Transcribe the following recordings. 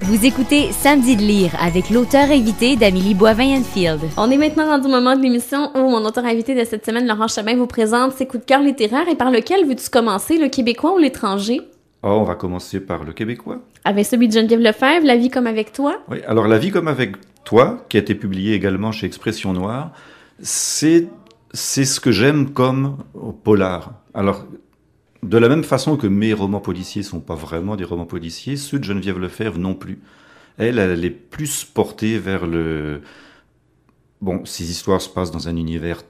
Vous écoutez Samedi de lire avec l'auteur invité d'Amélie Boivin-Enfield. On est maintenant rendu au moment de l'émission où mon auteur invité de cette semaine, Laurent Chabin, vous présente ses coups de cœur littéraires. Et par lequel veux-tu commencer, le québécois ou l'étranger? Oh, on va commencer par le québécois. Avec celui de Geneviève Lefebvre, La vie comme avec toi. Oui, alors La vie comme avec toi, qui a été publié également chez Expression Noire, c'est ce que j'aime comme polar. Alors, de la même façon que mes romans policiers sont pas vraiment des romans policiers, ceux de Geneviève Lefebvre non plus. Elle est plus portée vers le... Bon, ces histoires se passent dans un univers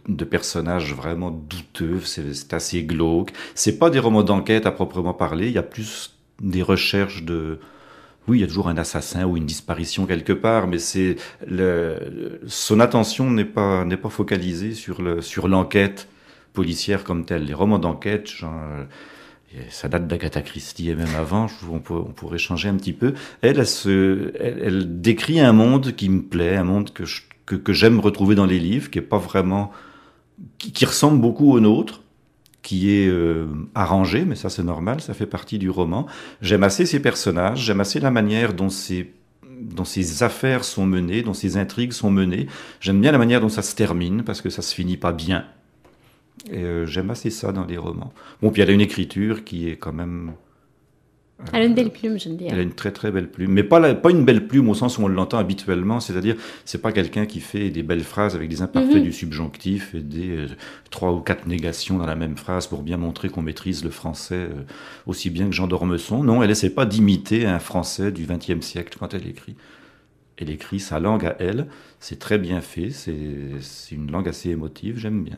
de personnages vraiment douteux, c'est assez glauque. C'est pas des romans d'enquête à proprement parler, il y a plus des recherches de... Oui, il y a toujours un assassin ou une disparition quelque part, mais son attention n'est pas focalisée sur l'enquête policière comme telle. Les romans d'enquête, ça date d'Agatha Christie et même avant, on pourrait changer un petit peu. Elle décrit un monde qui me plaît, un monde que j'aime retrouver dans les livres, qui est pas vraiment, qui ressemble beaucoup au nôtre, qui est arrangé, mais ça c'est normal, ça fait partie du roman. J'aime assez ces personnages, j'aime assez la manière dont ces affaires sont menées, dont ces intrigues sont menées. J'aime bien la manière dont ça se termine, parce que ça se finit pas bien. Et j'aime assez ça dans les romans. Bon, puis elle a une écriture qui est quand même... Elle a une belle plume, Geneviève. Elle a une très très belle plume, mais pas une belle plume au sens où on l'entend habituellement, c'est-à-dire c'est pas quelqu'un qui fait des belles phrases avec des imparfaits du subjonctif et des 3 ou 4 négations dans la même phrase pour bien montrer qu'on maîtrise le français aussi bien que Jean d'Ormesson. Non, elle essaie pas d'imiter un français du XXe siècle quand elle écrit. Elle écrit sa langue à elle, c'est très bien fait, c'est une langue assez émotive, j'aime bien.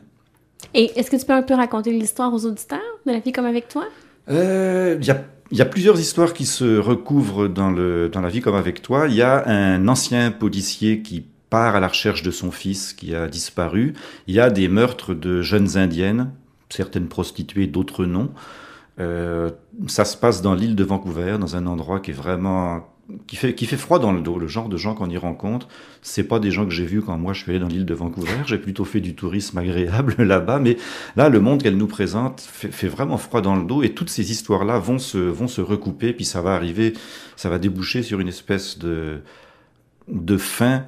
Et est-ce que tu peux un peu raconter l'histoire aux auditeurs de La vie comme avec toi? Il y a plusieurs histoires qui se recouvrent dans La vie comme avec toi. Il y a un ancien policier qui part à la recherche de son fils qui a disparu. Il y a des meurtres de jeunes indiennes, certaines prostituées, d'autres non. Ça se passe dans l'île de Vancouver, dans un endroit qui est vraiment... qui fait froid dans le dos, le genre de gens qu'on y rencontre. C'est pas des gens que j'ai vus quand moi je suis allé dans l'île de Vancouver. J'ai plutôt fait du tourisme agréable là-bas, mais là, le monde qu'elle nous présente fait vraiment froid dans le dos, et toutes ces histoires-là vont se recouper, puis ça va déboucher sur une espèce de fin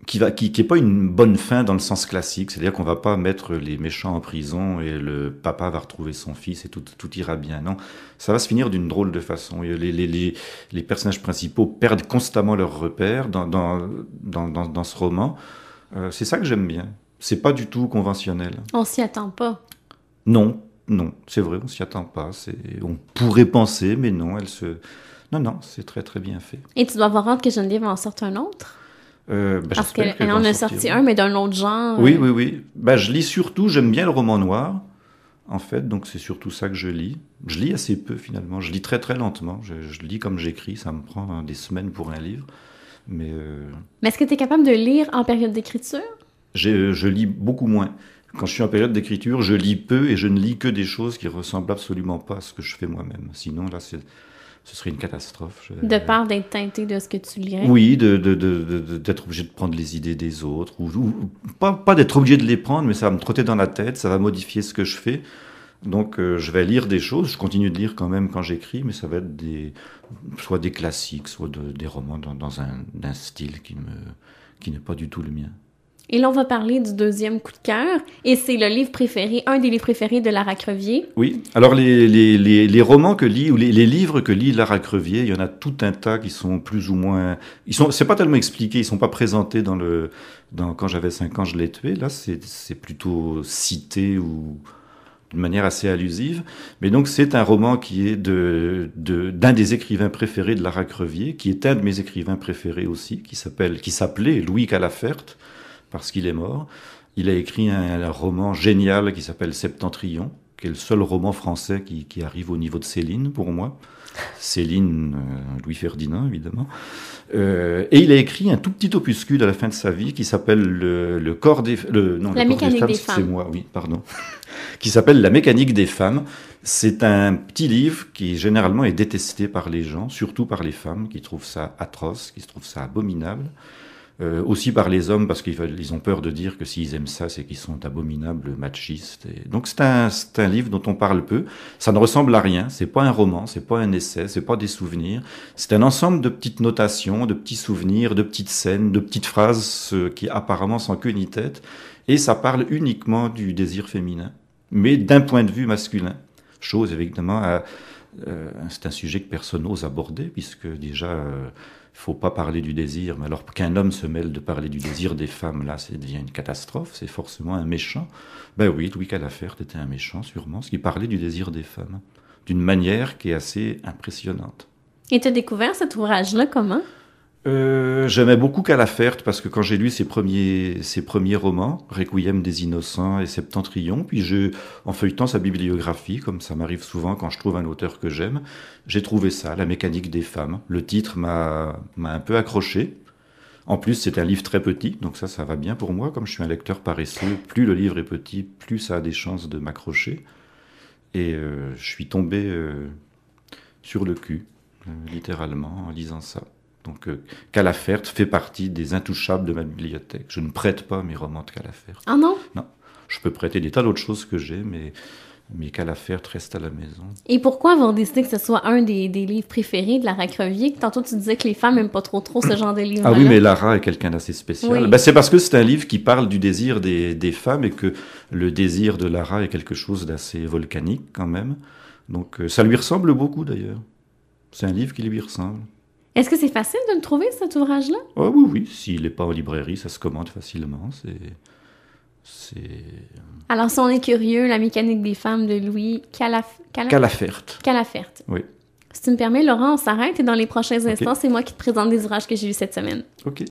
qui est pas une bonne fin dans le sens classique, c'est-à-dire qu'on va pas mettre les méchants en prison et le papa va retrouver son fils et tout ira bien. Non, ça va se finir d'une drôle de façon. Les personnages principaux perdent constamment leurs repères dans ce roman. C'est ça que j'aime bien. C'est pas du tout conventionnel. On s'y attend pas. Non, c'est vrai, on s'y attend pas. On pourrait penser, mais non, non, c'est très très bien fait. Et tu dois avoir hâte que Geneviève en sorte un autre? Parce qu'elle en a sorti un, mais d'un autre genre. Oui. Je lis surtout, j'aime bien le roman noir, en fait, donc c'est surtout ça que je lis. Je lis assez peu, finalement. Je lis très, très lentement. Je lis comme j'écris. Ça me prend des semaines pour un livre. Mais est-ce que tu es capable de lire en période d'écriture? Je lis beaucoup moins. Quand je suis en période d'écriture, je lis peu et je ne lis que des choses qui ressemblent absolument pas à ce que je fais moi-même. Sinon, là, ce serait une catastrophe. De peur d'être teinté de ce que tu lirais? Oui, d'être obligé de prendre les idées des autres, ou pas d'être obligé de les prendre, mais ça va me trotter dans la tête, ça va modifier ce que je fais. Donc je vais lire des choses, je continue de lire quand même quand j'écris, mais ça va être soit des classiques, soit des romans dans un style qui n'est pas du tout le mien. Et là, on va parler du deuxième coup de cœur, et c'est un des livres préférés de Lara Crevier. Oui, alors les romans que lit, ou les livres que lit Lara Crevier, il y en a tout un tas qui sont plus ou moins... c'est pas tellement expliqué, ils sont pas présentés quand j'avais 5 ans, je l'ai tué. Là, c'est plutôt cité ou d'une manière assez allusive. Mais donc, c'est un roman qui est d'un des écrivains préférés de Lara Crevier, qui est un de mes écrivains préférés aussi, qui s'appelait Louis Calaferte, parce qu'il est mort. Il a écrit un roman génial qui s'appelle Septentrion, qui est le seul roman français qui arrive au niveau de Céline, pour moi. Céline, Louis Ferdinand, évidemment. Et il a écrit un tout petit opuscule à la fin de sa vie qui s'appelle Le corps des femmes. La mécanique des femmes. C'est moi, oui, pardon. Qui s'appelle La mécanique des femmes. C'est un petit livre qui généralement est détesté par les gens, surtout par les femmes, qui trouvent ça atroce, qui trouvent ça abominable. Aussi par les hommes, parce qu'ils ont peur de dire que s'ils aiment ça, c'est qu'ils sont abominables, machistes. Et donc c'est un livre dont on parle peu. Ça ne ressemble à rien. C'est pas un roman, c'est pas un essai, c'est pas des souvenirs. C'est un ensemble de petites notations, de petits souvenirs, de petites scènes, de petites phrases qui apparemment sans queue ni tête. Et ça parle uniquement du désir féminin, mais d'un point de vue masculin. Chose évidemment, c'est un sujet que personne n'ose aborder, puisque déjà faut pas parler du désir, mais alors qu'un homme se mêle de parler du désir des femmes, là, ça devient une catastrophe, c'est forcément un méchant. Ben oui, Louis Calafert était un méchant, sûrement, parce qu'il parlait du désir des femmes, d'une manière qui est assez impressionnante. Et tu as découvert cet ouvrage-là comment? J'aimais beaucoup Calafert parce que quand j'ai lu ses premiers romans, Requiem des Innocents et Septentrion, puis en feuilletant sa bibliographie, comme ça m'arrive souvent quand je trouve un auteur que j'aime, j'ai trouvé ça, La mécanique des femmes. Le titre m'a un peu accroché. En plus, c'est un livre très petit, donc ça va bien pour moi. Comme je suis un lecteur paresseux, plus le livre est petit, plus ça a des chances de m'accrocher. Et je suis tombé sur le cul, littéralement, en lisant ça. Donc Calafert fait partie des intouchables de ma bibliothèque. Je ne prête pas mes romans de Calafert. Ah non? Non. Je peux prêter des tas d'autres choses que j'ai, mais Calafert reste à la maison. Et pourquoi avoir décidé que ce soit un des livres préférés de Lara Crevier? Tantôt, tu disais que les femmes n'aiment pas trop ce genre de livre. Ah oui, mais Lara est quelqu'un d'assez spécial. Oui. Ben, c'est parce que c'est un livre qui parle du désir des femmes et que le désir de Lara est quelque chose d'assez volcanique quand même. Donc ça lui ressemble beaucoup d'ailleurs. C'est un livre qui lui ressemble. Est-ce que c'est facile de le trouver, cet ouvrage-là? Oh oui. S'il n'est pas en librairie, ça se commande facilement. Alors, si on est curieux, La mécanique des femmes de Louis Calafert. Calafert. Oui. Si tu me permets, Laurent, on s'arrête et dans les prochains instants, c'est moi qui te présente des ouvrages que j'ai lus cette semaine. OK.